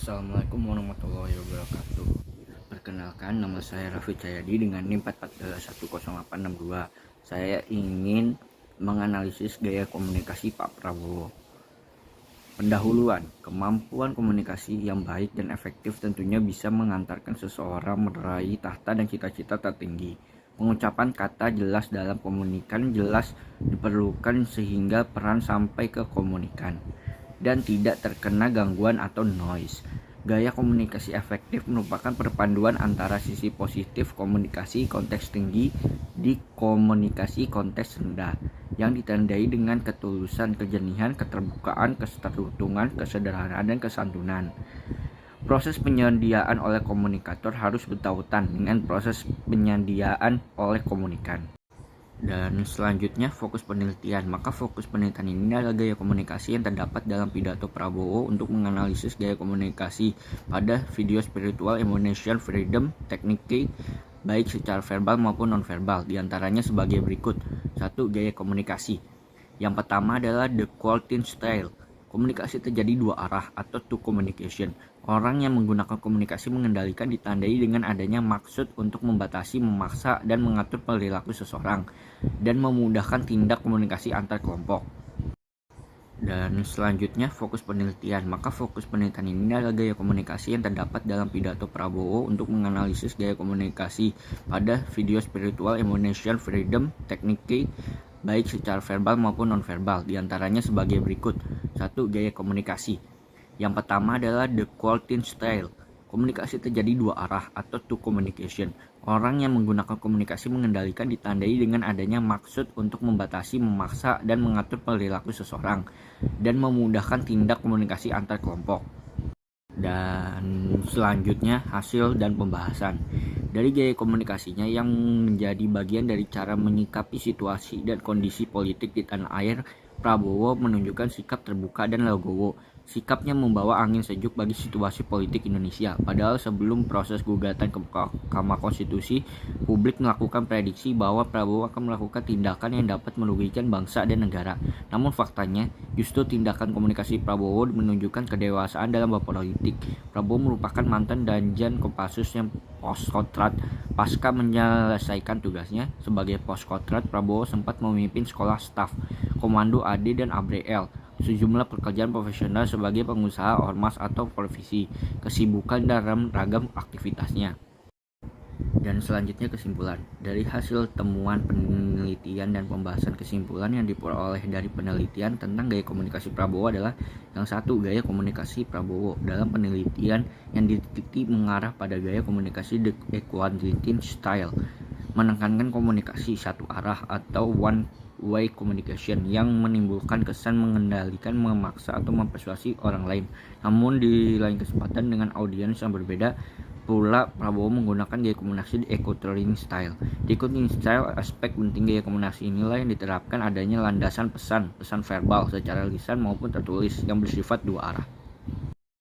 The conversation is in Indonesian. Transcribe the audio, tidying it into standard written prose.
Assalamualaikum warahmatullahi wabarakatuh. Perkenalkan, nama saya Raffi Cahyadi dengan NIM 4410862. Saya ingin menganalisis gaya komunikasi Pak Prabowo. Pendahuluan, kemampuan komunikasi yang baik dan efektif tentunya bisa mengantarkan seseorang meraih tahta dan cita-cita tertinggi. Pengucapan kata jelas dalam komunikan jelas diperlukan sehingga peran sampai ke komunikan dan tidak terkena gangguan atau noise. Gaya komunikasi efektif merupakan perpaduan antara sisi positif komunikasi konteks tinggi di komunikasi konteks rendah yang ditandai dengan ketulusan, kejenihan, keterbukaan, ketertutungan, kesederhanaan, dan kesantunan. Proses penyediaan oleh komunikator harus bertautan dengan proses penyediaan oleh komunikan. Dan selanjutnya fokus penelitian. Maka fokus penelitian ini adalah gaya komunikasi yang terdapat dalam pidato Prabowo untuk menganalisis gaya komunikasi pada video spiritual Indonesian Freedom Technique baik secara verbal maupun nonverbal. Di antaranya sebagai berikut. 1. Gaya komunikasi. Yang pertama adalah the quoting style. Komunikasi terjadi dua arah atau two communication. Orang yang menggunakan komunikasi mengendalikan ditandai dengan adanya maksud untuk membatasi, memaksa, dan mengatur perilaku seseorang dan memudahkan tindak komunikasi antar kelompok. Dan selanjutnya fokus penelitian. Maka fokus penelitian ini adalah gaya komunikasi yang terdapat dalam pidato Prabowo untuk menganalisis gaya komunikasi pada video spiritual Indonesian Freedom Technique baik secara verbal maupun nonverbal. Di antaranya sebagai berikut. 1. Gaya komunikasi. Yang pertama adalah the quoting style. Komunikasi terjadi dua arah atau two communication. Orang yang menggunakan komunikasi mengendalikan ditandai dengan adanya maksud untuk membatasi, memaksa, dan mengatur perilaku seseorang dan memudahkan tindak komunikasi antar kelompok. Dan selanjutnya hasil dan pembahasan dari gaya komunikasinya yang menjadi bagian dari cara menyikapi situasi dan kondisi politik di tanah air. Prabowo menunjukkan sikap terbuka dan legowo. Sikapnya membawa angin sejuk bagi situasi politik Indonesia. Padahal sebelum proses gugatan ke Mahkamah Konstitusi, publik melakukan prediksi bahwa Prabowo akan melakukan tindakan yang dapat merugikan bangsa dan negara. Namun faktanya, justru tindakan komunikasi Prabowo menunjukkan kedewasaan dalam berpolitik. Prabowo merupakan mantan Danjen Kopassus yang Poskotrat. Pasca menyelesaikan tugasnya sebagai Poskotrat, Prabowo sempat memimpin sekolah staf, komando AD dan ABRL, sejumlah pekerjaan profesional sebagai pengusaha ormas atau profesi, kesibukan dalam ragam aktivitasnya. Dan selanjutnya kesimpulan. Dari hasil temuan penelitian dan pembahasan kesimpulan yang diperoleh dari penelitian tentang gaya komunikasi Prabowo adalah yang satu, gaya komunikasi Prabowo dalam penelitian yang diteliti mengarah pada gaya komunikasi the equanimity style, menekankan komunikasi satu arah atau one way communication yang menimbulkan kesan mengendalikan, memaksa, atau mempersuasi orang lain. Namun di lain kesempatan dengan audiens yang berbeda pula, Prabowo menggunakan gaya komunikasi di eco-touring style. Di eco-touring style, aspek penting gaya komunikasi inilah yang diterapkan adanya landasan pesan verbal secara lisan maupun tertulis yang bersifat dua arah.